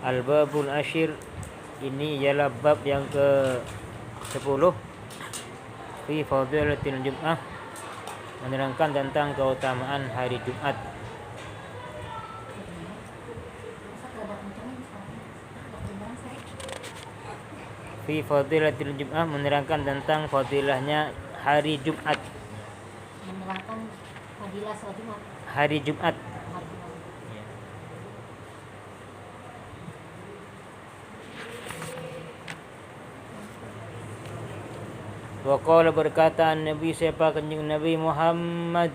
Al-babul asyir, ini ialah bab yang ke-10 fi fadilatil Jum'ah, menerangkan tentang keutamaan hari Jumat. Fi fadilatil Jum'ah, menerangkan tentang fadilahnya hari Jumat. Menerangkan fadilah salat Jumat. Hari Jumat. Wa qala, berkata Nabi, siapa kanjeng Nabi Muhammad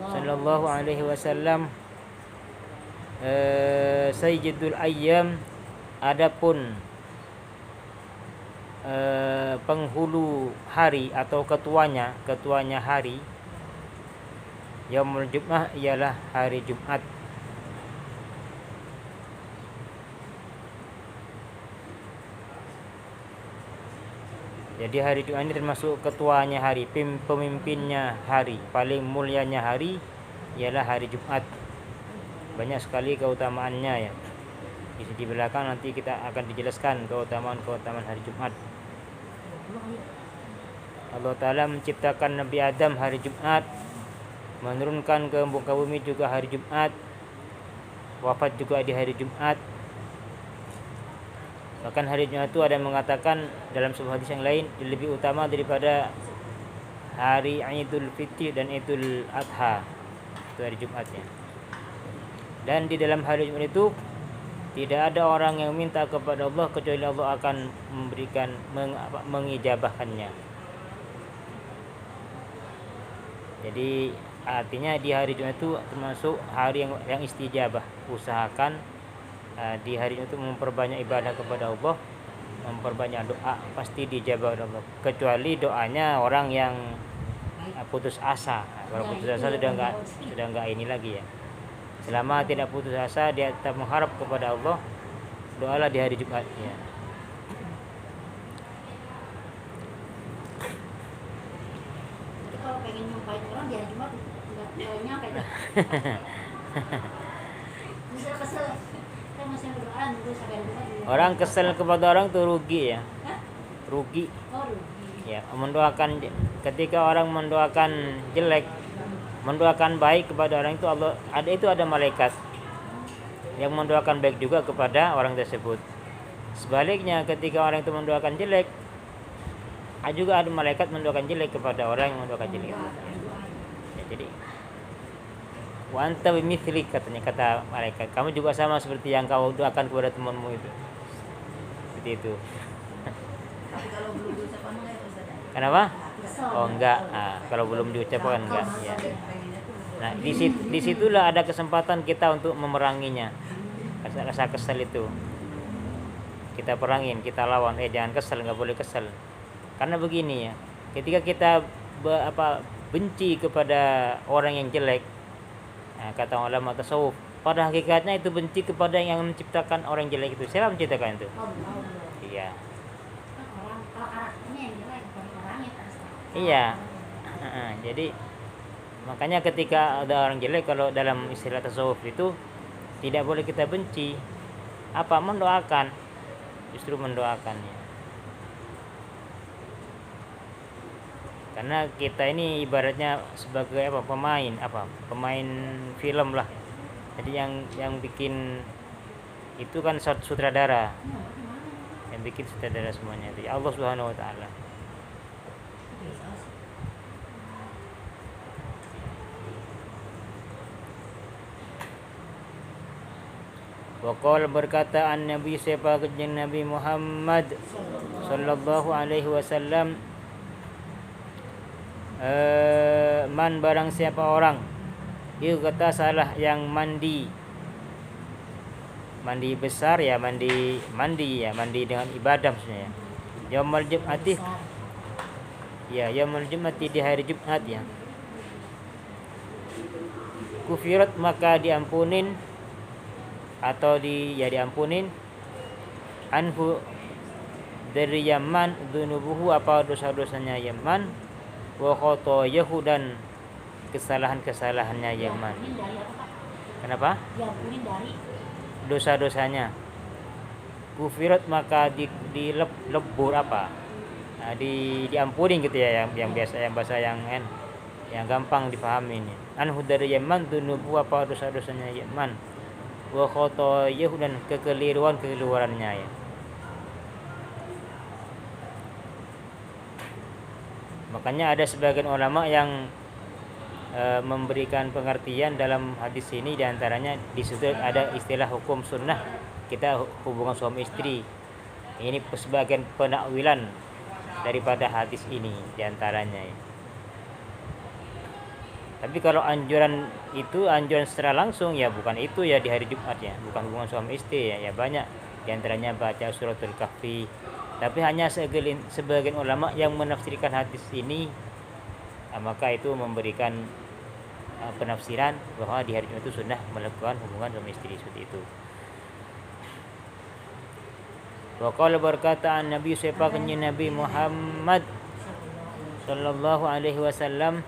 sallallahu alaihi wasallam, sayyidul ayyam, adapun penghulu hari atau ketuanya hari, yaumul Jum'ah, ialah hari Jumat. Jadi hari Jumat ini termasuk ketuanya hari, pemimpinnya hari, paling mulianya hari ialah hari Jumat. Banyak sekali keutamaannya ya. Di belakang nanti kita akan dijelaskan keutamaan hari Jumat. Allah Ta'ala menciptakan Nabi Adam hari Jumat, menurunkan ke muka bumi juga hari Jumat, wafat juga di hari Jumat. Bahkan hari Jumat itu ada yang mengatakan dalam sebuah hadis yang lain lebih utama daripada hari Idul Fitri dan Idul Adha. Itu hari Jumatnya. Dan di dalam hari Jumat itu tidak ada orang yang minta kepada Allah kecuali Allah akan memberikan, mengijabahkannya. Jadi artinya di hari Jumat itu termasuk hari yang istijabah. Usahakan di hari itu memperbanyak ibadah kepada Allah, memperbanyak doa, pasti dijabah oleh Allah. Kecuali doanya orang yang putus asa. Kalau putus asa sudah enggak ini lagi ya. Selama tidak putus asa, dia tetap mengharap kepada Allah, doalah di hari Jumat ya. Tapi kalau pengen nyumpahin orang di hari Jumat enggak nyampe deh. Bisa kesel. Kan masih berdoa terus sampai hari Jumat. Orang kesel kepada orang itu rugi ya. Rugi. Oh, rugi. Ya, mendoakan, ketika orang mendoakan jelek, mendoakan baik kepada orang itu, ada malaikat yang mendoakan baik juga kepada orang tersebut. Sebaliknya ketika orang itu mendoakan jelek, juga ada malaikat mendoakan jelek kepada orang yang mendoakan jelek. Ya, jadi wa anta bimithli, kata malaikat, kamu juga sama seperti yang kau doakan kepada temanmu itu. Seperti itu. Tapi kalau belum diucapkan enggak ya Ustaz? Kenapa? Oh enggak. Kalau belum diucapkan enggak ya. Nah, disitulah ada kesempatan kita untuk memeranginya. Rasa kesel itu kita perangin, kita lawan. Jangan kesel, enggak boleh kesel. Karena begini ya, ketika kita benci kepada orang yang jelek, kata ulama tasawuf, pada hakikatnya itu benci kepada yang menciptakan orang jelek itu. Siapa menciptakan itu? Iya. Iya. Jadi makanya ketika ada orang jelek, kalau dalam istilah tasawuf itu tidak boleh kita benci. Mendoakan. Justru mendoakannya. Karena kita ini ibaratnya sebagai pemain film lah. Jadi yang bikin itu kan sutradara. Yang bikin sutradara semuanya itu Allah Subhanahu wa taala. Waqala, berkata Nabi, siapa kanjeng Nabi Muhammad sallallahu alaihi wasallam, man, barang siapa orang itu kata salah yang mandi besar ya, mandi dengan ibadah maksudnya. Yaumul Jum'ati, ya yaumul Jum'ati, di hari Jumat ya. Kufirat, maka diampunin atau diampunin anhu, dari Yaman, dzunubuhu, dosa-dosanya Yaman, wa khotoyahu, dan kesalahannya Yaman. Kenapa? Diampunin dari Dosa-dosanya. gufirat maka dilebur apa? Nah, diampuni gitu ya, yang biasa, yang bahasa yang gampang dipahami ini. Anhu dari Yaman dunubu apa dosa-dosanya Yaman. Wa khotoyahu dan kekeliruannya ya. Makanya ada sebagian ulama yang memberikan pengertian dalam hadis ini, diantaranya di situ ada istilah hukum sunnah kita hubungan suami istri. Ini sebagian penakwilan daripada hadis ini diantaranya ya. Tapi kalau anjuran itu anjuran secara langsung ya bukan itu ya, di hari Jumat ya, bukan hubungan suami istri ya banyak, diantaranya baca suratul kahfi. Tapi hanya sebagian ulama yang menafsirkan hadis ini, maka itu memberikan penafsiran bahwa di hari Jumat itu sunnah melakukan hubungan suami istri seperti itu. Wa qala berkata Nabi sepaknya Nabi Muhammad sallallahu alaihi wasallam,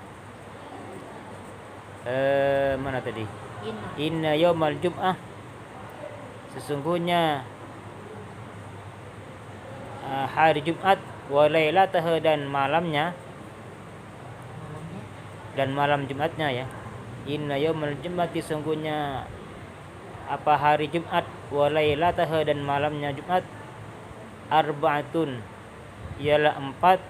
mana tadi? Inna yaumal jum'ah, sesungguhnya hari Jumat, wa lailataha dan malamnya, dan malam Jumatnya ya. Inna yaumal jum'ati, sesungguhnya apa hari Jumat, wa lailataha dan malamnya Jumat, arba'atun ialah 4,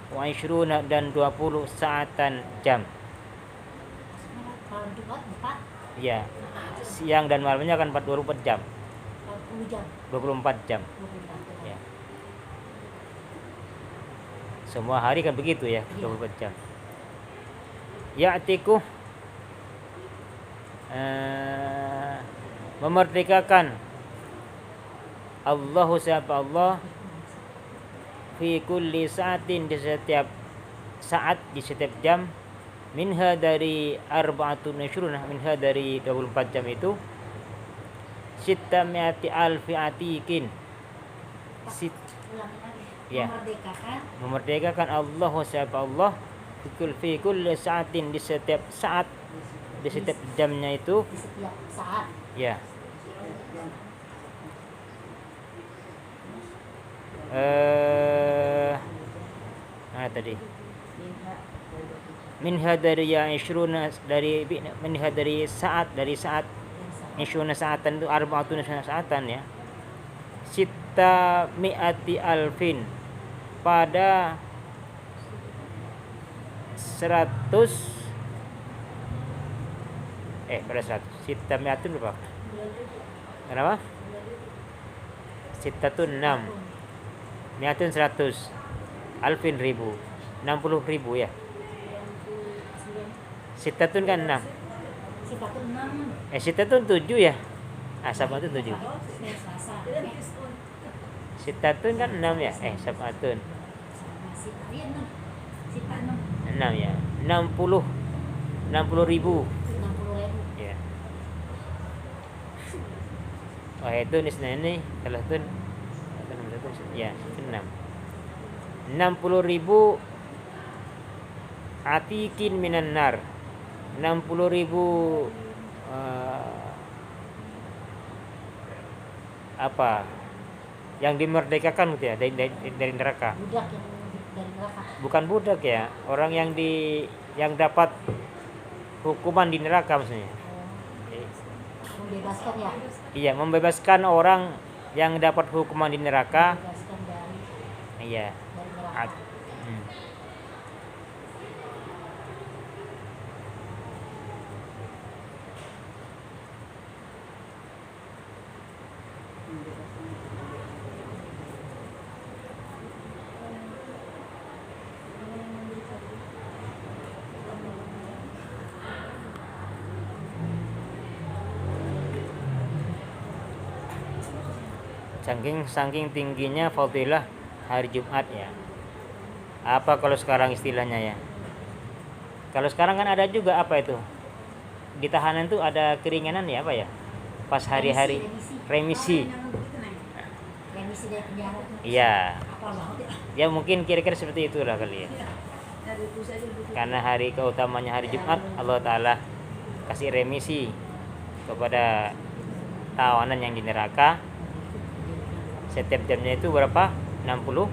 wa ishruna dan 20 saatan jam. Malam Jumat 4. Ya. Siang dan malamnya kan 24 jam. 40 jam. 24 jam. 24 jam. Ya. Semua hari kan begitu ya, 24 jam. Ya'tiku memerdekakan Allahu siapa Allah fi kulli sa'atin, di setiap saat, di setiap jam, minha dari arba'atun ishruna, minha dari 24 jam itu, sittami'ati alfi atikin, ya, memerdekakan Allah siapa Allah fi kulli sa'atin, di setiap saat, di setiap jamnya itu, Di setiap saat. ya, tadi minha dari ya ishruna, dari minha dari saat ishruna saatan itu arba'atun saatan ya, sitta mi'ati alfin, pada 100 pada 100 sitta mi'atun berapa? Kenapa? Sittatun 6, mi'atun 100, alfin 1000, 60.000 ya. Sittatun kan 6. Sifatun 6. Sittatun 7 ya. Sabatun 7. Selasa. Sittatun kan 6 ya. Sabatun. Iya 6. Sita 6. 6 ya. 60.000. 60.000. Ya. Wah itu ini salah tun. Ya, 6. 60.000 atikin minan nar. 60.000 apa yang dimerdekakan gitu ya dari neraka. Budak yang dari neraka. Bukan budak ya, orang yang dapat hukuman di neraka maksudnya. Membebaskan ya. Iya, membebaskan orang yang dapat hukuman di neraka. Membebaskan dari Iya. neraka. Saking tingginya fadilah hari Jumat ya. Apa kalau sekarang istilahnya ya? Kalau sekarang kan ada juga apa itu? Di tahanan tuh ada keringanan ya, apa ya? Pas hari-hari remisi. Remisi dari penjara. Iya. Apa banget Ya ya? mungkin kira-kira seperti itulah kali ya. Karena hari keutamanya hari Jumat, Allah Ta'ala kasih remisi kepada tawanan yang di neraka, Setiap jamnya itu berapa? 60.000.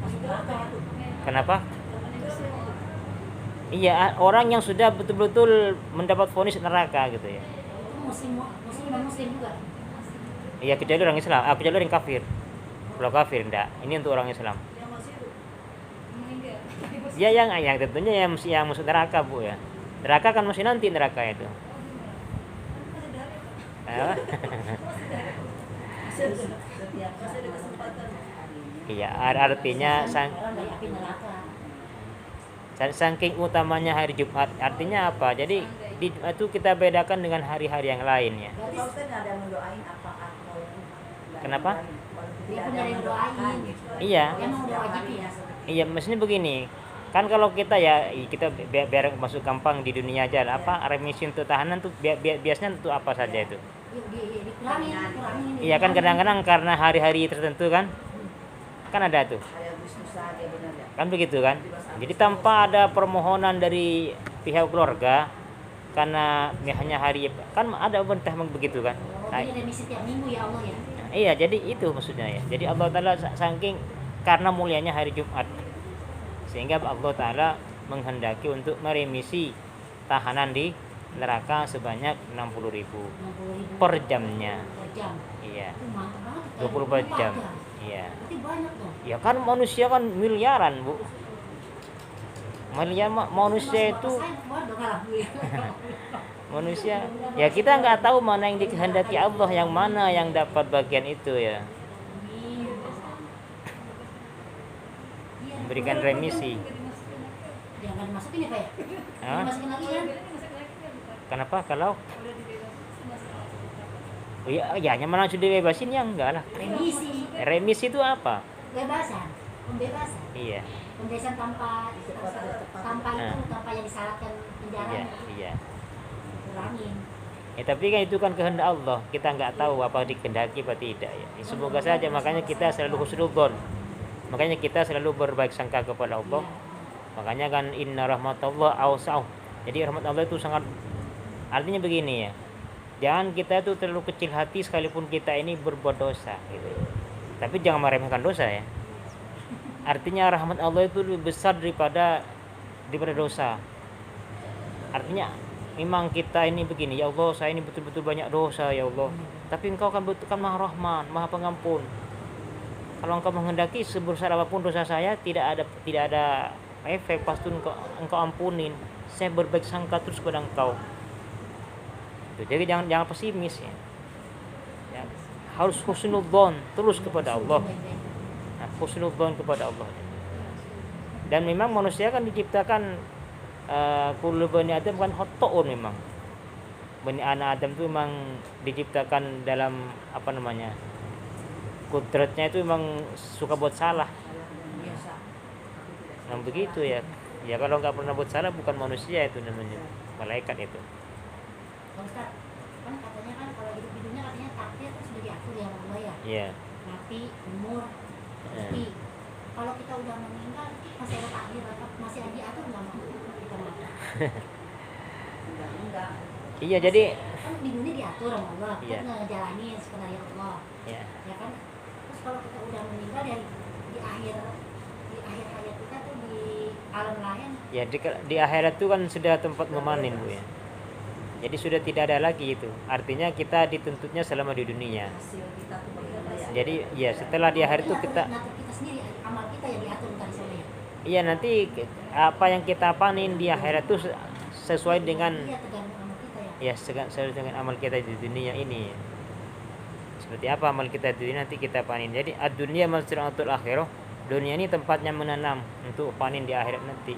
Masuk neraka tuh. Kenapa? Iya, orang yang sudah betul-betul mendapat vonis neraka gitu ya. Itu muslim dan muslim juga. Iya, kecuali orang Islam, kecuali orang kafir. Kalau kafir enggak, ini untuk orang Islam. Ya yang tentunya yang masuk neraka, Bu ya. Neraka kan masih nanti neraka itu. Iya, artinya Orang dari api neraka. saking utamanya hari Jumat. Artinya apa? Jadi di Jumat itu kita bedakan dengan hari-hari yang lain ya. Berarti Pak Ustaz nggak ada yang mendoain apakah mau Kenapa? dia pun ada yang doain. Iya. Emang udah wajib ya. Iya, maksudnya begini. Kan kalau kita ya kita biar masuk gampang di dunia aja lah, apa remisi untuk tahanan tuh biasanya untuk apa saja itu? Dikurangin. Iya kan kadang-kadang karena hari-hari tertentu kan ada tuh. ada Agustus saja benar ya? Kan begitu kan? Jadi tanpa ada permohonan dari pihak keluarga karena hanya hari kan ada perintah begitu kan. Nah, Ini remisi tiap minggu ya Allah ya. iya, jadi itu maksudnya ya. Jadi Allah Ta'ala saking karena mulianya hari Jumat sehingga Allah Ta'ala menghendaki untuk meremisi tahanan di neraka sebanyak 60.000 per jamnya. Per jam. Iya, Itu mantap banget. 24 jam. Iya. Berarti banyak dong. Ya kan manusia kan miliaran, Bu. Manusia itu manusia ya kita nggak tahu mana yang dikehendaki Allah, yang mana yang dapat bagian itu ya. Memberikan remisi. Jangan dimasukin ya Pak ya? Hah? Dimasukin lagi kan? Kenapa kalau ya hanya mana sudah dibebasin ya enggak lah. Remisi. Remisi itu apa? Pembebasan. Iya. Pembebasan tanpa tanpa yang disyaratkan penjara. Iya. Kurangin. Ya tapi kan itu kan kehendak Allah. Kita nggak tahu apa dikehendaki apa tidak ya. Semoga saja, makanya kita selalu husnudzon. Makanya kita selalu berbaik sangka kepada Allah. Makanya kan inna rahmatullah awsa'u. Jadi rahmat Allah itu sangat, artinya begini ya. Jangan kita itu terlalu kecil hati sekalipun kita ini berbuat dosa gitu. Tapi jangan meremehkan dosa ya. Artinya rahmat Allah itu lebih besar daripada dosa. Artinya memang kita ini begini, ya Allah saya ini betul-betul banyak dosa ya Allah. Tapi Engkau kan betul kan Maha Rahman, Maha Pengampun. Kalau Engkau menghendaki sebesar apapun dosa saya tidak ada efek, pasti engkau ampunin. Saya berbaik sangka terus kepada Engkau. Jadi jangan pesimis ya. Harus husnudzon terus kepada Allah. Nah, husnudzon kepada Allah. Dan memang manusia kan diciptakan kullu bani Adam kan khotoun memang. Bani anak Adam itu memang diciptakan dalam kudratnya itu memang suka buat salah. Nah begitu ya. Ya kalau nggak pernah buat salah bukan manusia itu namanya, malaikat itu. Ustaz, kan katanya kan kalau hidup di dunia katanya takdir kan sudah diatur ya Allah ya. Iya. Mati, umur, rezeki. Kalau kita udah meninggal masih ada takdir atau masih ada diatur nggak mau kita mati? Enggak. Iya jadi. Kan di dunia diatur sama Allah, kita Iya. ngejalanin skenario Allah. Ya. Ya kan? Terus kalau kita udah meninggal di akhir hayat kita tuh di alam lain. Ya di akhirat itu kan sudah tempat memanen Bu ya. Jadi sudah tidak ada lagi itu. Artinya kita dituntutnya selama di dunia. Hasil kita tuh bagaimana ya? Jadi ya setelah di akhirat itu kita ngatur kita sendiri, amal kita yang diatur ntar di sana ya. iya nanti apa yang kita panen di akhirat itu sesuai dengan Iya tergantung amal kita ya. sesuai dengan amal kita di dunia ini. Seperti apa amal kita di dunia nanti kita panen. Jadi ad-dunya mazra'atul akhirah. Dunia ini tempatnya menanam untuk panen di akhirat nanti.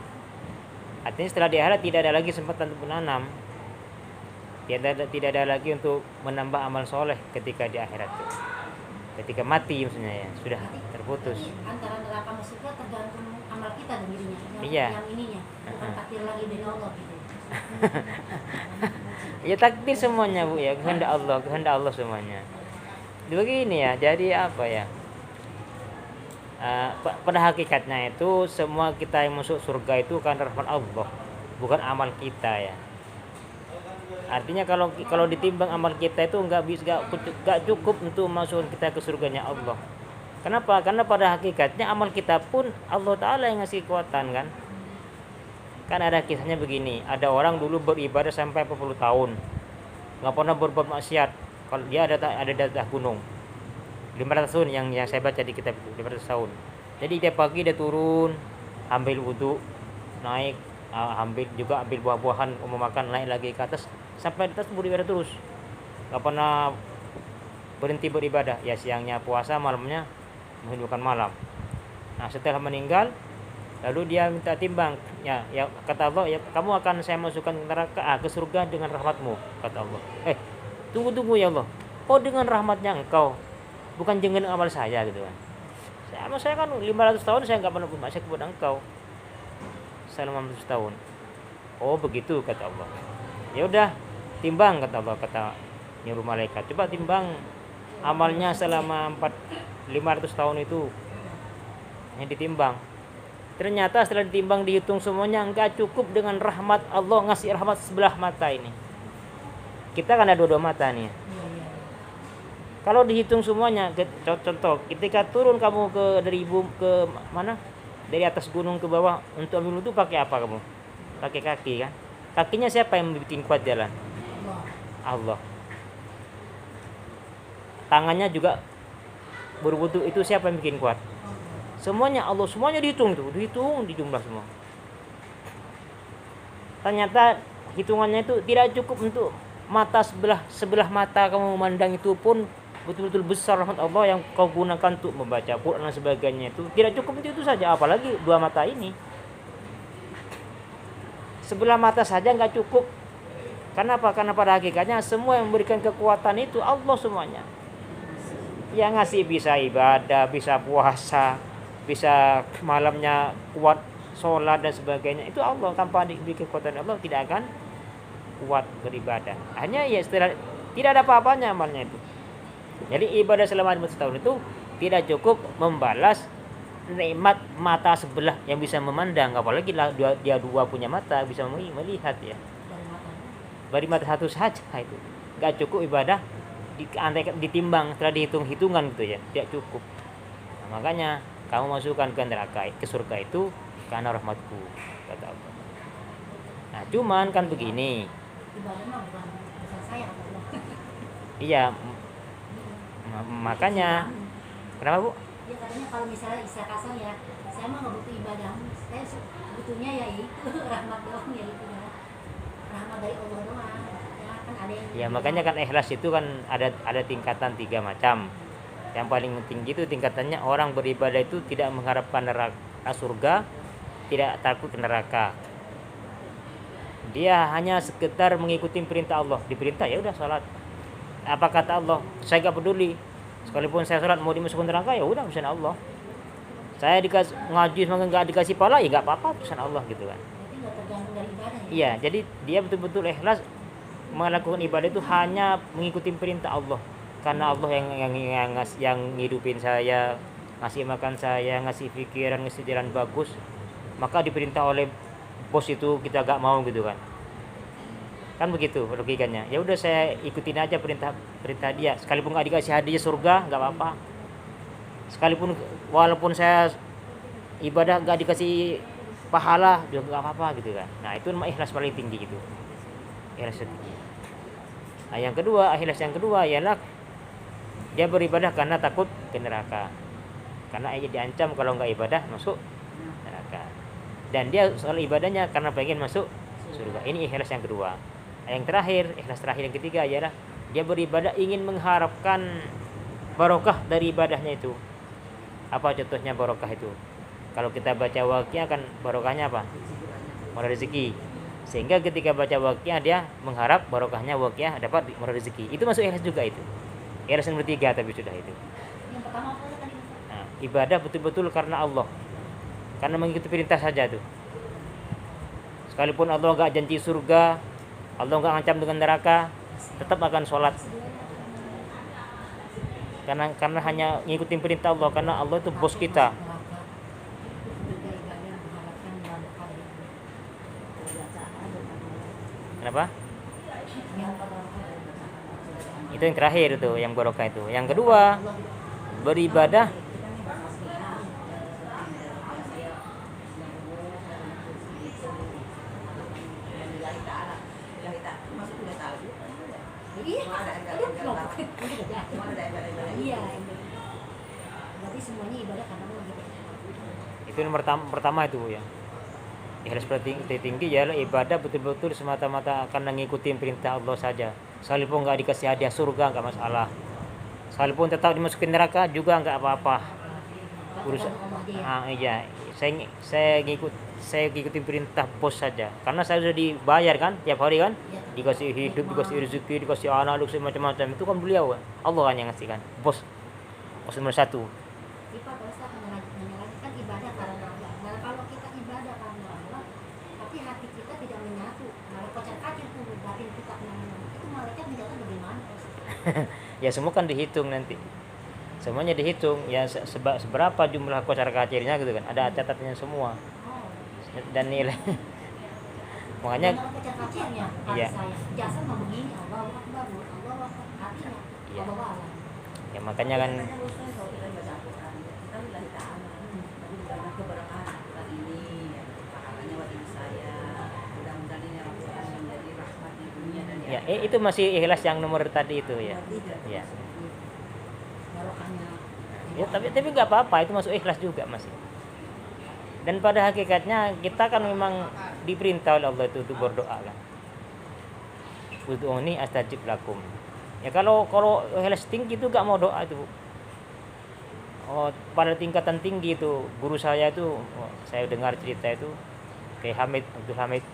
Artinya setelah di akhirat tidak ada lagi kesempatan untuk menanam. Tidak ada lagi untuk menambah amal soleh ketika di akhirat itu. Ketika mati maksudnya ya sudah terputus. Antara neraka sama surga tergantung amal kita dan dirinya. Iya. Yang ininya bukan takdir lagi dari Allah gitu. Ya takdir semuanya Bu ya, kehendak Allah semuanya. Begini ya, jadi apa ya? Pada hakikatnya itu semua kita yang masuk surga itu kan rahmat Allah, bukan amal kita ya. Artinya kalau ditimbang amal kita itu nggak cukup untuk masuk kita ke surganya Allah. Kenapa? Karena pada hakikatnya amal kita pun Allah Ta'ala yang ngasih kekuatan kan. Kan ada kisahnya begini, ada orang dulu beribadah sampai 40 tahun, nggak pernah berbuat maksiat. Kalau dia ada di atas gunung, 500 tahun yang saya baca di kitab itu, 500 tahun. Jadi tiap pagi dia turun, ambil wudhu, naik, ambil buah-buahan, mau makan, naik lagi ke atas, sampai di atas beribadah terus, nggak pernah berhenti beribadah. Ya siangnya puasa, malamnya menghidupkan malam. Nah setelah meninggal, lalu dia minta timbang, ya kata Allah, ya kamu akan saya masukkan ke neraka, ke surga dengan rahmatmu, kata Allah. Tunggu ya Allah, oh dengan rahmatnya engkau, bukan dengan amal saya gitu kan. Saya kan 500 tahun saya nggak pernah bermaksiat kepada engkau selama 500 tahun. Oh begitu, kata Allah. Ya udah, timbang, kata Allah, kata nyuruh malaikat, coba timbang amalnya selama 500 tahun itu. Yang ditimbang, ternyata setelah ditimbang, dihitung semuanya, enggak cukup dengan rahmat Allah, ngasih rahmat sebelah mata ini. Kita kan ada dua mata nih. Kalau dihitung semuanya, contoh, ketika turun kamu ke mana? Dari atas gunung ke bawah untuk ambil wudhu, pakai apa kamu? Pakai kaki kan? Kakinya siapa yang bikin kuat jalan? Allah. Tangannya juga berwudhu, itu siapa yang bikin kuat? Semuanya Allah, semuanya dihitung di jumlah semua. Ternyata hitungannya itu tidak cukup untuk mata sebelah mata kamu memandang, itu pun betul-betul besar rahmat Allah yang kau gunakan untuk membaca Quran dan sebagainya, itu tidak cukup itu saja, apalagi dua mata ini. Sebelah mata saja nggak cukup. Kenapa? Karena pada hakikatnya semua yang memberikan kekuatan itu Allah semuanya. Yang ngasih bisa ibadah, bisa puasa, bisa malamnya kuat sholat dan sebagainya, itu Allah. Tanpa diberi kekuatan Allah tidak akan kuat beribadah. Hanya ya setelah tidak ada apa-apanya amalnya itu. Jadi ibadah selama 5 tahun itu tidak cukup membalas nikmat mata sebelah yang bisa memandang, apalagi dia dua punya mata bisa melihat ya. Dari mata satu saja itu nggak cukup ibadah ditimbang setelah dihitung-hitungan gitu ya, tidak cukup. Nah, makanya kamu masukkan ke neraka, ke surga itu karena rahmatku, kata Allah. Nah cuman kan begini, Ibadahnya bukan saya, iya, makanya kenapa Bu? ya katanya kalau misalnya istilah kasar ya, saya mah nggak butuh ibadah, saya butuhnya ya itu rahmat doang, ya itu rahmat dari Allah doang. Ya kan ada yang Ya makanya kan ikhlas itu kan ada tingkatan 3 macam. Yang paling tinggi itu tingkatannya orang beribadah itu tidak mengharapkan neraka, surga, tidak takut ke neraka. Dia hanya sekedar mengikuti perintah Allah. Diperintah ya udah salat. Apa kata Allah? Saya gak peduli. Sekalipun saya salat mau dimasukkan neraka ya udah urusan Allah. Saya dikasih ngaji semoga nggak dikasih pahala ya nggak apa-apa, urusan Allah gitu kan. berarti nggak tergantung dari ibadah ya. Iya, jadi dia betul-betul ikhlas melakukan ibadah itu hanya mengikuti perintah Allah. Karena Allah yang ngidupin saya, ngasih makan saya, ngasih pikiran, ngasih jalan bagus, maka diperintah oleh bos itu kita gak mau gitu kan. Kan begitu logikanya. Ya udah saya ikutin aja perintah dia. Sekalipun nggak dikasih hadiah surga nggak apa-apa. Sekalipun walaupun saya ibadah nggak dikasih pahala juga nggak apa-apa gitu kan. Nah itu ikhlas paling tinggi gitu. Ikhlas tinggi. Nah yang kedua, ikhlas yang kedua ialah dia beribadah karena takut ke neraka. Karena ia diancam kalau nggak ibadah masuk neraka. Dan dia soal ibadahnya karena pengen masuk surga. Ini ikhlas yang kedua. Yang terakhir, ikhlas terakhir yang ketiga ialah dia beribadah ingin mengharapkan barokah dari ibadahnya itu. Apa contohnya barokah itu? Kalau kita baca Waqiah kan barokahnya apa? Murah rezeki. Sehingga ketika baca Waqiah dia mengharap barokahnya Waqiah dapat murah rezeki. Itu masuk ikhlas juga itu. Ikhlas yang ketiga tapi sudah itu. Yang pertama apa tadi? Nah, ibadah betul-betul karena Allah. Karena mengikuti perintah saja tuh. Sekalipun Allah enggak janji surga, Allah enggak ngancam dengan neraka, tetap akan sholat. Karena hanya ngikutin perintah Allah, karena Allah itu bos kita. Kenapa? Ya Itu yang terakhir itu, yang barokah itu. Yang kedua, beribadah Iya, iya. Berarti semuanya ibadah karena Allah gitu. itu nomor pertama itu ya. Ikhlas tinggi ya ibadah betul-betul semata-mata karena ngikutin perintah Allah saja. Sekalipun nggak dikasih hadiah surga nggak masalah. Sekalipun tetap dimasukin neraka juga nggak apa-apa. Urusan iya, saya ngikutin perintah bos saja. Karena saya sudah dibayar kan tiap hari kan, dikasih hidup, dikasih rezeki, dikasih anak, dikasih macam-macam. Itu kan beliau kan, Allah kan yang ngasih kan, bos nomor satu. Pak Ustaz menyalahkan ibadah karena Allah. Nah, kalau kita ibadah karena Allah, tapi hati kita tidak menyatu, malah kocar-kacir tuh batin kita itu malaikat menjatuhkan bagaimana? Ya semua kan dihitung nanti. Semuanya dihitung ya seberapa jumlah kocar kacirnya gitu kan. Ada catatannya semua. Dan nilai. Makanya kocar-kacirnya iya. Saya jasa mau begini Allahu Akbar, Allahu Akbar, hatinya Iya. Allahu Akbar. Ya makanya kan Kalau kita baca Al-Quran, kita lillahi ta'ala, tapi karena keberkahan Al-Quran ini, pahalanya buat ibu saya, mudah-mudahan ini Al-Quran menjadi rahmat di dunia dan di ya akhirat. itu masih ikhlas yang nomor tadi itu ya. Tidak. Ya. Barokahnya. Ya tapi nggak apa-apa, itu masuk ikhlas juga masih. Dan pada hakikatnya kita kan memang diperintah oleh Allah itu untuk berdoa kan. Ud'uni astajib lakum. Ya kalau ikhlas tinggi itu nggak mau doa itu. Oh, pada tingkatan tinggi itu guru saya itu saya dengar cerita itu kayak Abdul Hamid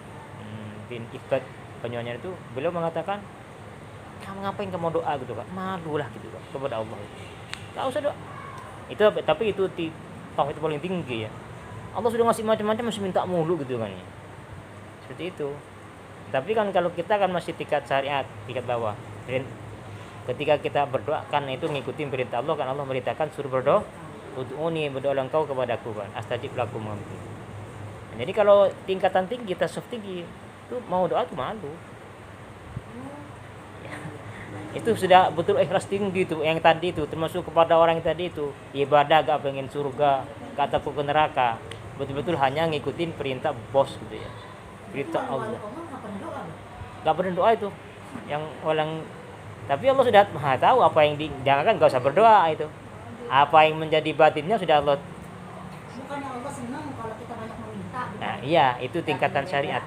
bin Ifat penyuanya itu beliau mengatakan kamu ngapain kamu doa gitu kan, malu lah gitu kan kepada Allah. Nggak usah doa. Itu tapi itu tauhid paling tinggi ya. Allah sudah ngasih macam-macam masih minta mulu gitu kan ya. Seperti itu. Tapi kan kalau kita kan masih tingkat syariat, tingkat bawah. Ketika kita berdoa kan itu ngikutin perintah Allah kan, Allah merintahkan suruh berdoa. Ud'uni, berdoa engkau kepadaku kan. Astajib lakum gitu. Jadi kalau tingkatan tinggi, tasawuf tinggi itu mau doa itu malu. Ya. Itu sudah betul ikhlas tinggi itu yang tadi itu termasuk kepada orang yang tadi itu ibadah gak pengen surga, gak takut ke neraka. Betul-betul hanya ngikutin perintah bos gitu ya. Perintah Allah. Gak pernah doa itu. Yang orang tapi Allah sudah Maha tahu apa yang jangankan gak usah berdoa itu. Apa yang menjadi batinnya sudah Allah. Bukannya Allah senang kalau kita banyak meminta. Nah, iya, itu tingkatan syariat.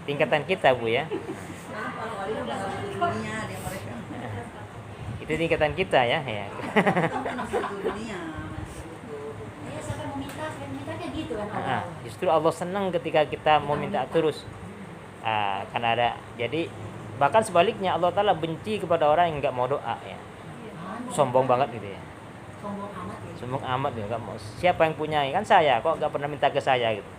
Tingkatan kita, Bu ya. Kalau wali udah nggak butuh dunia dia mereka. Itu tingkatan kita ya. Masih butuh dunia, masih butuh. Ya, sampai meminta kayak gitu kan Nah, Allah. justru Allah senang ketika kita mau minta terus. Karena ada. Jadi bahkan sebaliknya Allah Ta'ala benci kepada orang yang nggak mau doa ya. Sombong banget gitu ya. Sombong amat ya. Sombong amat ya. Nggak mau. Siapa yang punya? Kan saya. Kok nggak pernah minta ke saya gitu.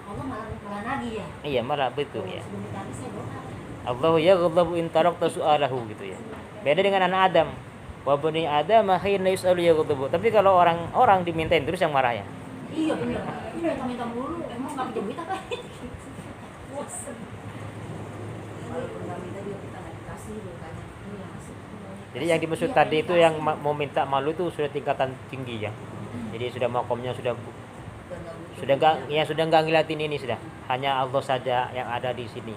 Allah malah nagih ya. Iya malah betul ya. Sebelum minta saya doa. Allahu yaghdabu in tarakta su'alahu gitu ya. Beda dengan anak Adam. Wa bani Adam hina yus'alu yaghdabu. Tapi kalau orang dimintain terus yang marah ya. Iya benar. Ini minta mulu. Emang nggak pinjam duit apa? Bosan. Walaupun nggak minta juga kita nggak dikasih bukannya. Iya. Jadi yang dimaksud tadi itu yang mau minta malu itu sudah tingkatan tinggi ya. Jadi sudah makomnya sudah nggak ngeliatin ini sudah. Hanya Allah saja yang ada di sini.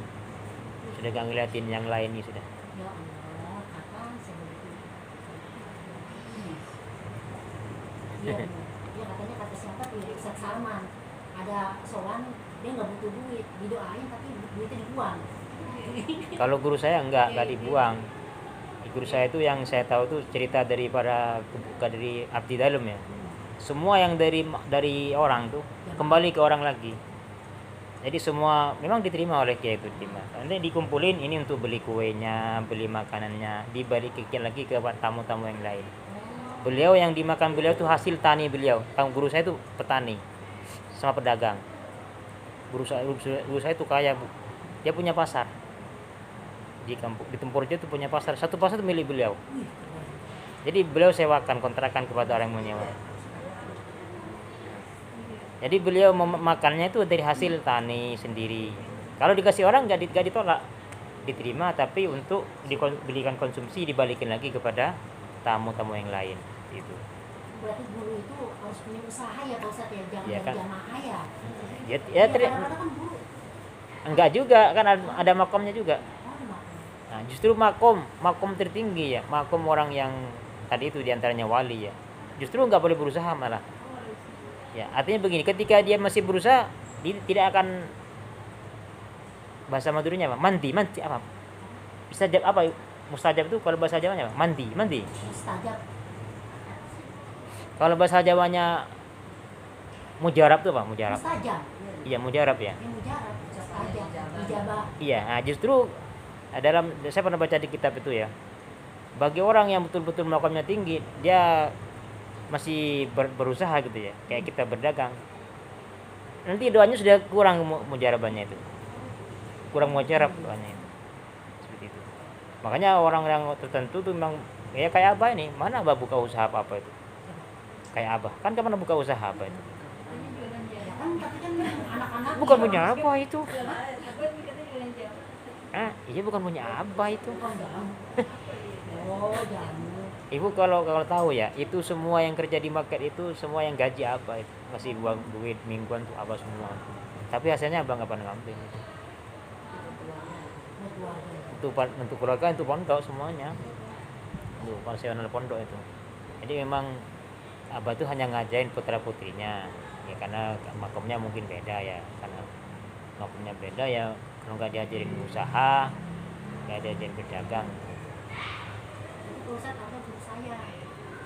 Sudah nggak ngeliatin yang lain ini sudah. Ya Allah, kapan sebegitu? Iya, dia katanya kata siapa tuh ya, Ustaz Salman. Ada sowan dia nggak butuh duit, didoain tapi duitnya dibuang. Kalau guru saya nggak dibuang. Guru saya itu yang saya tahu tuh cerita daripada dari abdi dalam ya. Semua yang dari orang tuh kembali ke orang lagi. Jadi semua memang diterima oleh kiai itu diterima. Nanti dikumpulin ini untuk beli kuenya, beli makanannya, dibalikin lagi ke tamu-tamu yang lain. Beliau yang dimakan beliau itu hasil tani beliau. Guru saya itu petani sama pedagang. Guru saya itu kaya, Bu. Dia punya pasar. Di kampung di Tempurjo itu punya pasar. Satu pasar itu milik beliau. Jadi beliau sewakan kontrakan kepada orang yang menyewa. Jadi beliau makannya itu dari hasil tani sendiri. Kalau dikasih orang nggak ditolak. diterima, tapi untuk dibelikan konsumsi dibalikin lagi kepada tamu-tamu yang lain itu. Berarti guru itu harus punya usaha ya Pak Ustadz ya, jangan Iya dari kan. jamaah ya. Ya, Ya, ya kadang-kadang kan guru. enggak juga kan, ada makomnya juga. Oh, maaf. Nah, justru makom tertinggi ya, makom orang yang tadi itu diantaranya wali ya, justru nggak boleh berusaha malah. Ya, artinya begini, ketika dia masih berusaha, dia tidak akan, bahasa Madurinya apa? Mandi apa? Mustajab apa? Mustajab itu kalau bahasa Jawanya apa? Mandi. Mustajab. Kalau bahasa Jawanya mujarab itu apa? Mujarab. Mustajab. Iya, mujarab ya. Yang mujarab. Mustajab. Ijabah. Iya, nah justru dalam, saya pernah baca di kitab itu ya, bagi orang yang betul-betul makomnya tinggi, dia masih berusaha gitu ya, kayak kita berdagang, nanti doanya sudah kurang mujarabannya itu, kurang mujarab doanya itu, seperti itu. Makanya orang yang tertentu tuh memang ya kayak Abah ini, mana Abah buka usaha apa itu, kayak Abah kan kapan buka usaha apa itu, Ya kan, tapi kan anak-anak bukan punya Abah itu. Iya, Iya bukan punya Abah itu. bukan jamu. Oh, jamu. Ibu kalau tahu ya, itu semua yang kerja di market itu semua yang gaji apa itu, masih uang duit mingguan tuh Abah semua. Tapi hasilnya Abah nggak pernah ngambil. Buat keluarga. Untuk keluarga itu pondok semuanya. Itu konsesional pondok itu. Jadi memang Abah tuh hanya ngajarin putra putrinya. Ya karena makomnya mungkin beda ya, karena makomnya beda ya. Kalau nggak diajarin usaha, nggak diajarin berdagang. Itu Ustaz ada guru saya.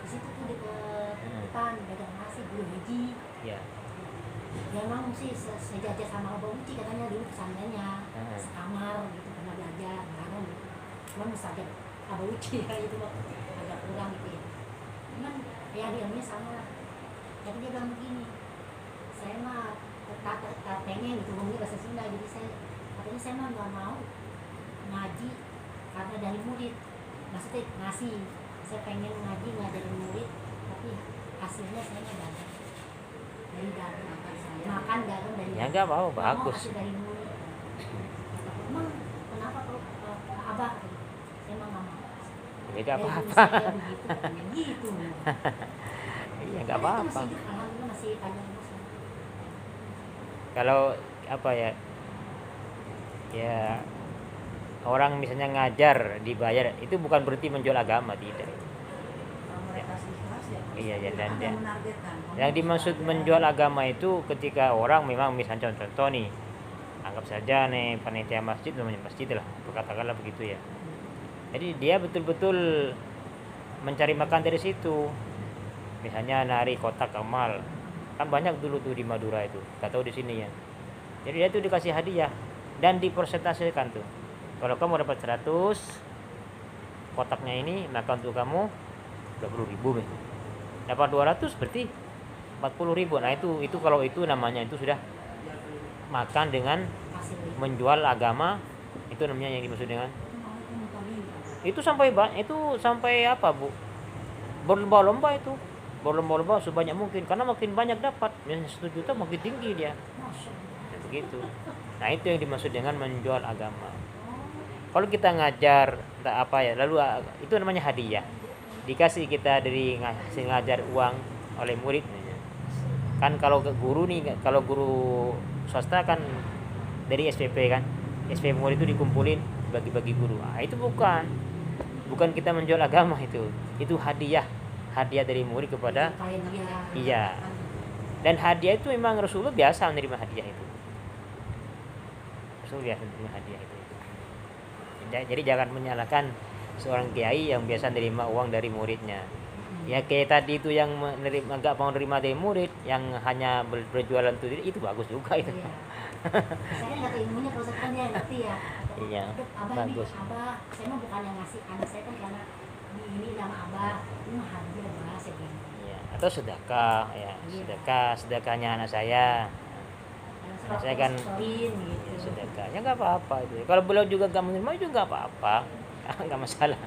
Di situ tuh dekat depan dagang nasi guru Haji. Ya. Dia memang sih sejajar sama Abah Uci katanya dulu pesantrennya. Hmm. Sekamar gitu pernah belajar bareng gitu. Cuman mustajab Abah Uci ya itu Pak. Agak kurang gitu ya. Cuman ya diamnya sama lah. Tapi dia bilang begini, saya mah tak pengen gitu ngomongnya bahasa Sunda, jadi katanya saya mah nggak mau ngaji karena dari murid, maksudnya ngasih, saya pengen ngaji ngajarin murid, tapi hasilnya saya nggak dapat dari dagang makan dagang dari Ya nggak mau, nggak bagus. hasil dari murid. Emang kenapa kok Abah? Saya mah nggak mau. Ya nggak Dari apa-apa. dulu saya begitu, katanya gitu. Ya nggak apa-apa. Masih hidup, alhamdulillah masih panjang umur. Kalau apa ya, ya orang misalnya ngajar dibayar itu bukan berarti menjual agama, tidak. Kalau mereka ikhlas ya. Iya ya, dan Ada menargetkan. yang dimaksud menjual agama itu ketika orang memang misalnya contoh nih, anggap saja nih panitia masjid, namanya masjid lah, katakanlah begitu ya. Jadi dia betul-betul mencari makan dari situ. Misalnya nari kotak amal, kan banyak dulu tuh di Madura itu, nggak tahu di sini ya. Jadi dia tuh dikasih hadiah dan dipersentasekan tuh. Kalau kamu dapat 100 kotaknya ini, maka untuk kamu 20.000 nih. Dapat 200 berarti 40.000. Nah itu kalau itu namanya itu sudah makan dengan Hasil menjual agama, itu namanya yang dimaksud dengan itu sampai apa Bu, berlomba-lomba itu, berlomba-lomba sebanyak mungkin, karena makin banyak dapat, misalnya 1 juta makin tinggi dia. Masya Allah. Begitu. Nah itu yang dimaksud dengan menjual agama. Kalau kita ngajar entah apa ya, lalu itu namanya hadiah, dikasih kita dari ngajar uang oleh murid. Kan kalau guru nih, kalau guru swasta kan dari SPP kan, SPP murid itu dikumpulin bagi-bagi guru. Nah, itu bukan kita menjual agama, itu hadiah dari murid kepada. Kayak dia. Iya. Dan hadiah itu memang Rasulullah biasa menerima hadiah itu. Rasulullah biasa menerima hadiah itu. Jadi jangan menyalahkan seorang kiai yang biasa menerima uang dari muridnya. Ya kayak tadi itu yang menerima, enggak mau menerima dari murid, yang hanya berjualan itu bagus juga itu. Iya. Saya kan nggak tahu ilmunya, kalau saya kan dia ngerti ya. Iya, Abah bagus. ini, Abah, saya mah bukan yang ngasih anak saya kan karena ini nama Abah, ini mah hadiah Abah, saya bilang. Iya, atau sedekah ya, sedekahnya anak saya. Karena Saya kan gitu. sedekah. Ya enggak apa-apa itu. Kalau beliau juga enggak menerima itu enggak apa-apa. Enggak masalah.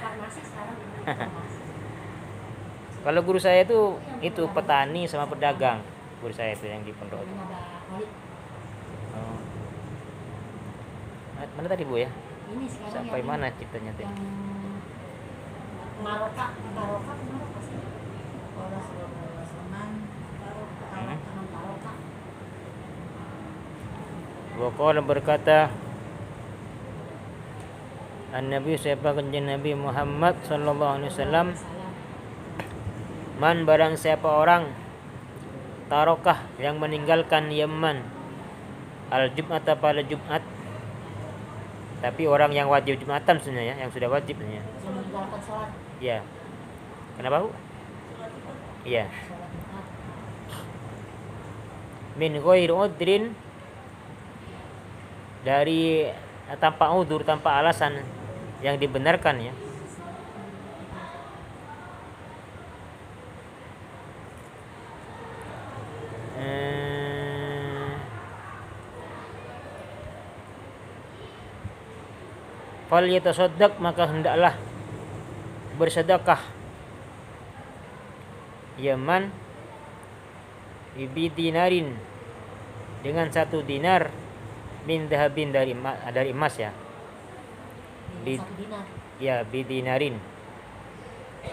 Pak nasi sekarang farmasi. Kalau guru saya itu petani sama pedagang. Guru saya itu yang di pondok itu. Namanya Abah Khalid. Oh. Mana tadi Bu ya? ini sekarang Sampai yang mana ceritanya tadi? yang Maroka Maroka sih. Tangan Maroka. Waqala berkata An-Nabi siapa kanjeng Nabi Muhammad sallallahu alaihi wasallam, man barang siapa orang tarokah yang meninggalkan Yaman al-Jum'at pada Jumat, tapi orang yang wajib Jumatan sebenarnya, yang sudah wajib sebenarnya. Yang meninggalkan sholat Ya. Kenapa, Bu? Iya. Jumat. Min ghairi udrin, dari tanpa udur, tanpa alasan yang dibenarkan ya. Fal yatasaddaq, maka hendaklah bersedekah Yaman bidinarin, dengan 1 dinar, min dahabin, dari emas ya. Di- 1 dinar. Ya, bidinarin,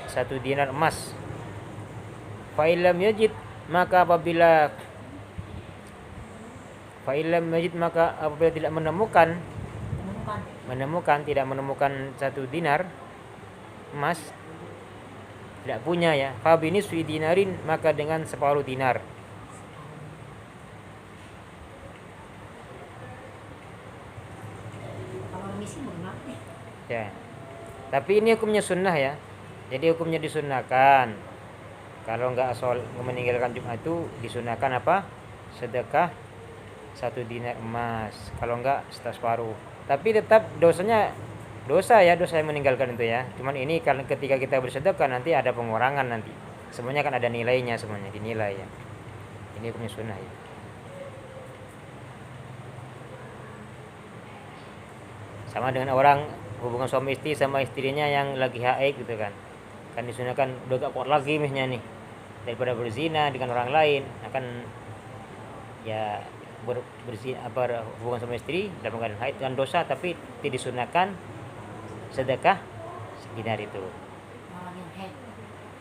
1 dinar emas. Fa'ilam yajid, maka apabila tidak menemukan 1 dinar emas, tidak punya ya, fa binisfi dinarin, maka dengan separuh dinar. Kalau miskin bagaimana nih? Ya. Tapi ini hukumnya sunnah ya. Jadi hukumnya disunnahkan. Kalau enggak meninggalkan Jumat itu disunnahkan apa? Sedekah 1 dinar emas. Kalau enggak separuh. Tapi tetap dosanya dosa ya, dosa yang meninggalkan itu ya. Cuman ini kalau ketika kita bersedekah nanti ada pengurangan nanti. Semuanya kan ada nilainya, semuanya dinilai ya. Ini hukumnya sunnah ya. Sama dengan orang hubungan suami istri sama istrinya yang lagi haid gitu kan disunahkan udah gak kuat lagi mihnya nih daripada berzina dengan orang lain, akan ya hubungan sama istri dalam keadaan haid dengan dosa, tapi tidak disunahkan sedekah dinar itu. Orang yang head.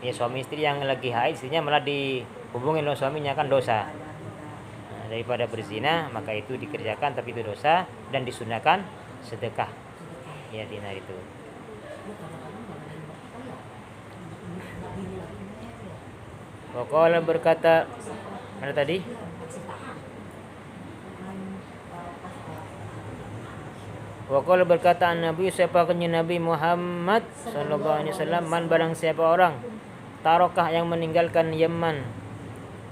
Ya, suami istri yang lagi haid, istrinya malah dihubungin oleh suaminya, kan dosa. Daripada berzina maka itu dikerjakan, tapi itu dosa dan disunahkan sedekah ya dinar itu. Waqala berkata, mana tadi? Waqala berkata Nabi siapa kanjeng Nabi Muhammad sallallahu alaihi wasallam, man barang siapa orang tarokah yang meninggalkan Yaman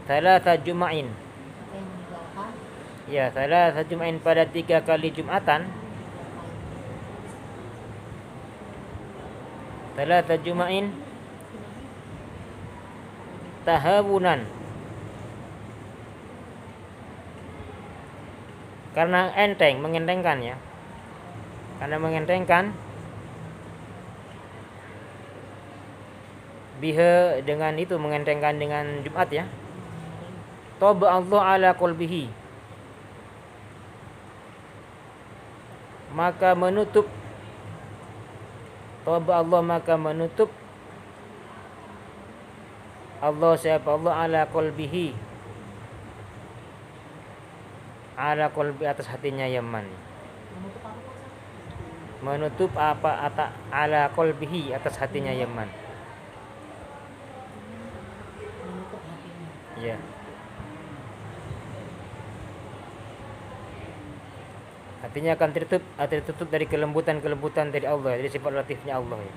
thalatha juma'in, ya thalatha juma'in, pada 3 kali Jumatan, thalatha juma'in tahawunan, karena enteng, mengentengkan ya, karena mengentengkan, biha dengan itu, mengentengkan dengan Jumat ya. Taba Allah ala qalbihi, maka menutup, taba Allah maka menutup Allah, siapa Allah, ala qalbihi, ala qalbi, atas hatinya Yaman, menutup apa ala qalbihi, atas hatinya Yaman ya. Hatinya akan tertutup dari kelembutan dari Allah, dari sifat latifnya Allah ya.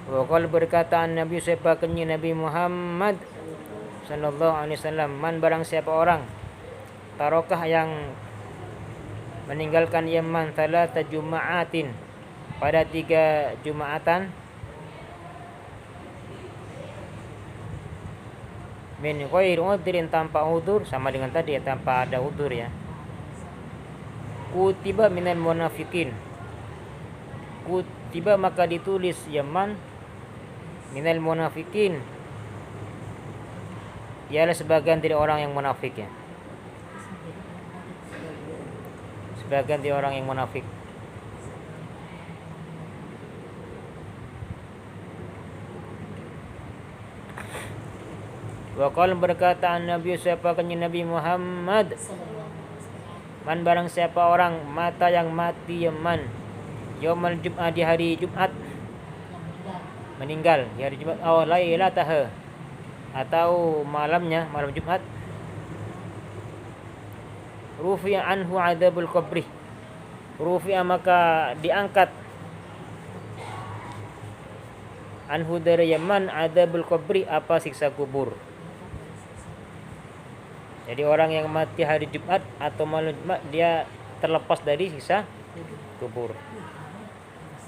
Wa qala berkataan Nabi siapa kanjeng Nabi Muhammad sallallahu alaihi wasallam, man barang siapa orang tarokah yang meninggalkan Yaman thalatha juma'atin, pada 3 Jumatan, min ghairi udhrin, tanpa udur, sama dengan tadi ya, tanpa ada udur ya. Kutiba minal munafikin, kutiba maka ditulis Yaman minal munafikin, ialah sebagian dari orang yang munafik ya, sebagian dari orang yang munafik. Wa qala berkata Nabi siapa Nabi Muhammad, Sallallahu alaihi wasallam. man barang siapa orang mata yang mati Yaman yaumal Jum'ah di hari Jumat, Yang meninggal meninggal. di hari Jumat, aw lailataha atau malamnya, malam Jumat, rufi'a anhu adzabul qabri, rufi'a maka diangkat anhu dari Yaman adzabul qabri apa siksa kubur. Jadi orang yang mati hari Jumat atau malam Jumat dia terlepas dari siksa kubur.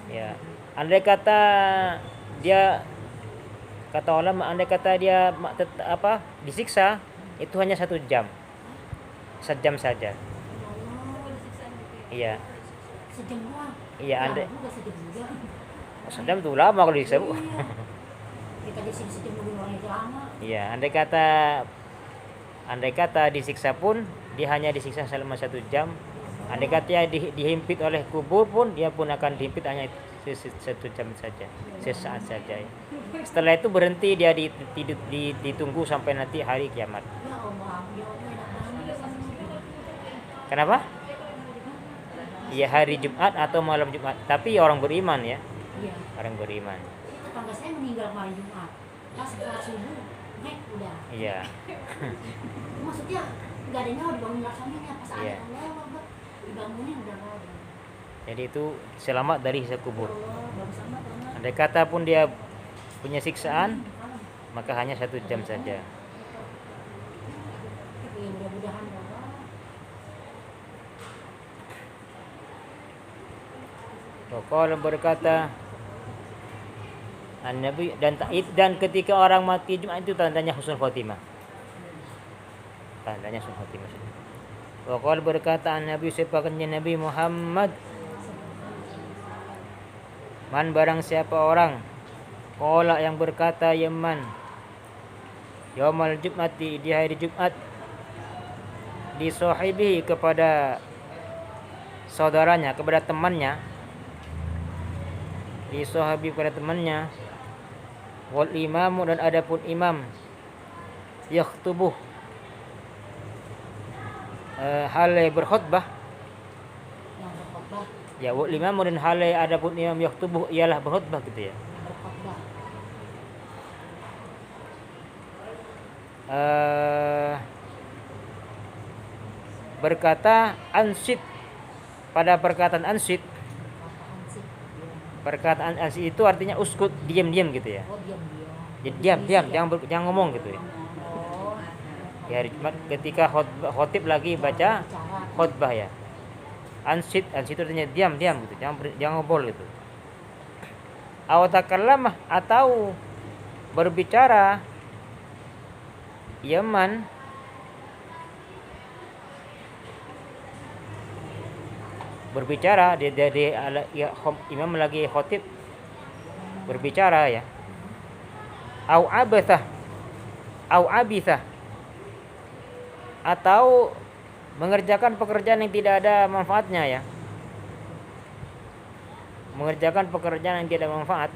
Ya, andai kata dia, kata ulama, andai kata dia disiksa itu hanya 1 jam, 1 jam saja. Iya, Sejam doang. iya, andai Lama juga sejam juga. 1 jam tuh lama kalau disiksa, Bu. Iya. Kita di sini sejam nungguin orang itu lama. Iya, andai kata disiksa pun dia hanya disiksa selama 1 jam. Andai kata dia dihimpit oleh kubur pun dia pun akan dihimpit hanya 1 jam saja, sesaat saja. Ya. Setelah itu berhenti dia ditunggu sampai nanti hari kiamat. Ya Allah, ya Allah, enak banget. Kenapa? Ya hari Jumat atau malam Jumat. Tapi orang beriman ya, Iya. orang beriman. Tetangga saya meninggal kemarin Jumat. Pas setelah subuh, udah. Iya. Maksudnya nggak ada nyawa dibangun laksanaannya pas Iya. ada Allah Akbar, dibangunin udah nggak ada. Jadi itu selamat dari siksa Ya kubur. Allah, bagus amat anak. Andai kata pun dia punya siksaan, maka hanya 1 jam saja. Ya mudah-mudahan ya Allah. Waqala berkata An-Nabi dan ketika orang mati Jumat itu tandanya husnul khotimah. Tandanya husnul khotimah. Waqala berkata An-Nabi sepakannya Nabi Muhammad, man barang siapa orang qala yang berkata Yaman yaumal Jum'ati di hari Jumat di sahibihi kepada saudaranya, kepada temannya, di sahabi kepada temannya, wal imamu dan adapun imam yakhtubuh hale berkhutbah, Yang berkhotbah, ya wal imamu dan hale adapun imam yakhtubuh ialah berkhutbah gitu ya. berkhotbah. Berkata ansid, pada perkataan ansid, Apaan sih? perkataan ansid itu artinya uskut, diam-diam gitu ya. Oh diam-diam. Jadi diam, jangan ngomong gitu ya. Oh, Di hari Jumat ketika khotib lagi baca bicara. khutbah ya. Ansid itu artinya diam gitu, jangan ngobrol gitu. Aw takallamah atau berbicara Yaman berbicara imam lagi khotib berbicara ya. Au abithah atau mengerjakan pekerjaan yang tidak ada manfaatnya ya. Mengerjakan pekerjaan yang tidak manfaat.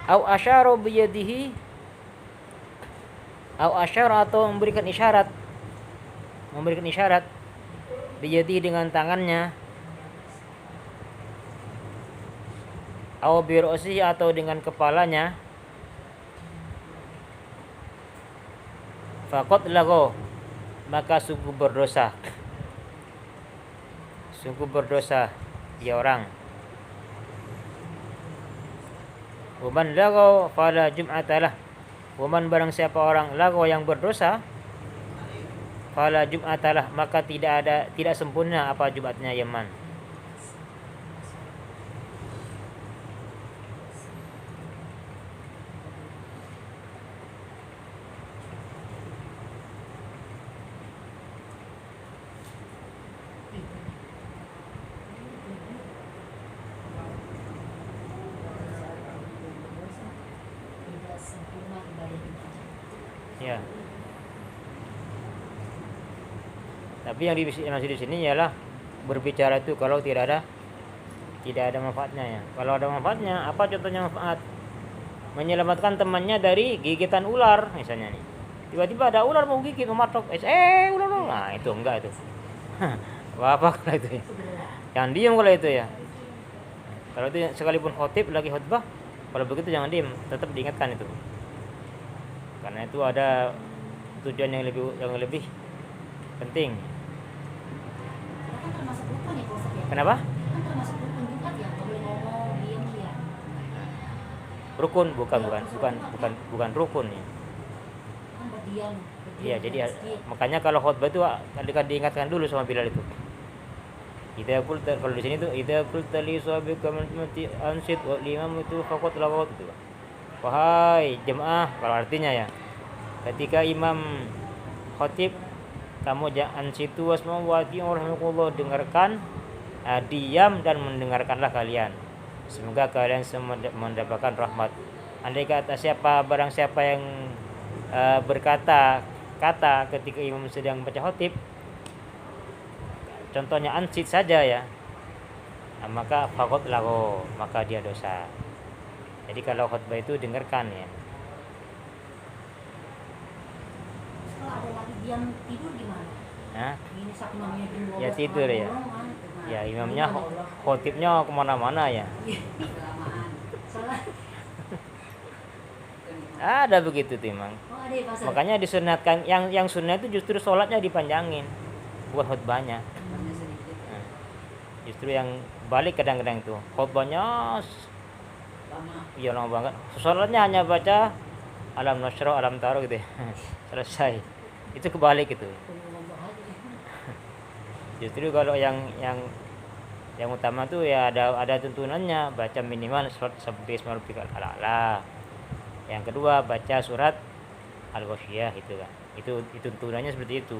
Au asyara biyadihi, au asyara atau memberikan isyarat biyadihi dengan tangannya, au birosihi atau dengan kepalanya, faqad lago maka sungguh berdosa dia orang. Waman lago fala jum'atalah, waman barang siapa orang lago yang berdosa, fala jum'atalah maka tidak sempurna apa Jumatnya Yaman. Tidak sempurna ibadah kita. Ya. Tapi yang masih di sini ialah berbicara itu kalau tidak ada manfaatnya ya. Kalau ada manfaatnya, apa contohnya manfaat? menyelamatkan temannya dari gigitan ular misalnya nih. Tiba-tiba ada ular mau gigit, mau matok, ular. Nah, itu enggak itu. Apa kalau itu ya? Itu berat. Jangan diam kalau itu ya. Kalau itu sekalipun khotib lagi khutbah, kalau begitu jangan diam, tetap diingatkan itu. Karena itu ada tujuan yang lebih penting. Karena kan termasuk rukun ya Pak Ustadz ya. Kenapa? Kan termasuk rukun Jumat ya, nggak boleh ngomong, diem ya. Rukun bukan rukun ya. Kan berdiam. Iya, jadi di masjid. makanya kalau khutbah itu diingatkan dulu sama Bilal itu. Kalau di sini tuh idza qulta li sahabika mati ansit wa imam itu faqat lawat itu. Wahai jemaah, kalau artinya ya. Ketika imam khotib kamu jangan situ wasma'u wa ati'u rahmatullah, dengarkan, diam dan mendengarkanlah kalian. Semoga kalian semua mendapatkan rahmat. Andai kata barang siapa yang berkata ketika imam sedang baca khotib, contohnya ansit saja ya, nah, maka fakot lago, maka dia dosa. Jadi kalau khutbah itu dengarkan ya. Kalau ada lagi diam tidur gimana? Nah, Ini sak imamnya jam 12 ya tidur ya. golongan. Ya imamnya khotibnya kemana-mana ya. Kelamaan. Salah. Ada begitu tuh emang. Oh ada ya Pak Ustadz? Makanya disunatkan yang sunnah itu justru sholatnya dipanjangin, bukan khutbahnya. Hanya sedikit. Nah, justru yang balik kadang-kadang itu khutbahnya Lama. iya lama banget. Sholatnya hanya baca alam nasra alam taro gitu ya. Selesai. Itu kebalik itu. Ngomong aja. Justru kalau yang utama tuh ya ada tuntunannya, baca minimal surat sampai Ismail Bikal Alala. Yang kedua baca surat Al-Ghasyiyah itu kan. Itu tuntunannya seperti itu.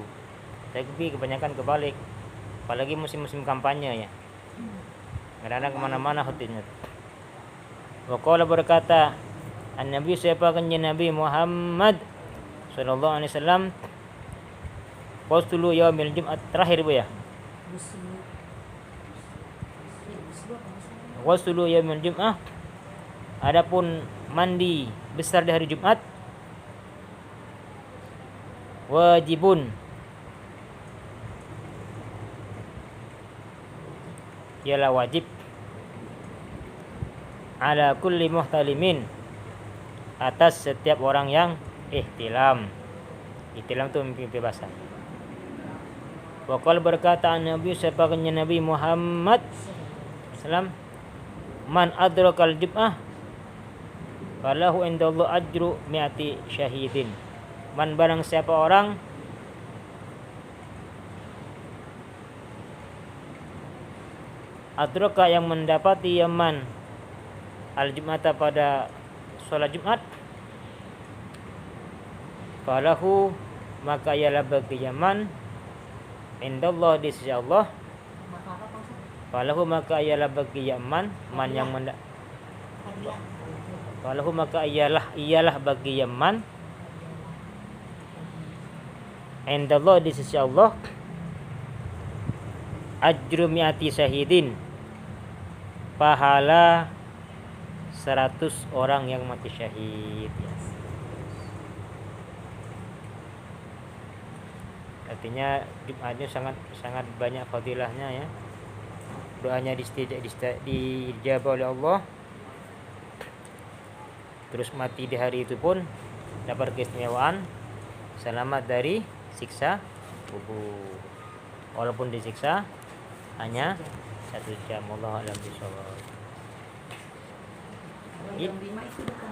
Tapi kebanyakan kebalik. Apalagi musim-musim kampanye ya. Kadang-kadang kemana-mana khutibnya. Waqala berkata An-Nabi siapa kanjeng Nabi Muhammad sallallahu alaihi wasallam Qastulu yaumil Jumat terakhir Bu ya. Qastulu yaumil Jum'ah. Adapun mandi besar di hari Jumat wajibun ialah wajib ala kulli muhtalimin atas setiap orang yang ihtilam. Ihtilam itu mimpi basah. Waqal berkata Nabi sebagainya Nabi Muhammad sallam man adrakal jum'ah falahu indallah ajru mi'ati syahidin. Man barang siapa orang adraka yang mendapati yaman al-jum'ata pada sholat Jumat falahu maka ialah bagi yaman indallah di sisi Allah Maka apa Pak Ustadz? falahu maka ialah bagi yaman man yang Hadiah. falahu maka ialah bagi yaman indallah di sisi Allah ajru mi'ati syahidin pahala 100 orang yang mati syahid ya. Artinya Jumatnya sangat banyak fadilahnya ya. Doanya dijawab oleh Allah. Terus mati di hari itu pun dapat keistimewaan selamat dari siksa kubur. Walaupun disiksa hanya 1 jam. Wallahu a'lam bishawab. Kalau jam 5 itu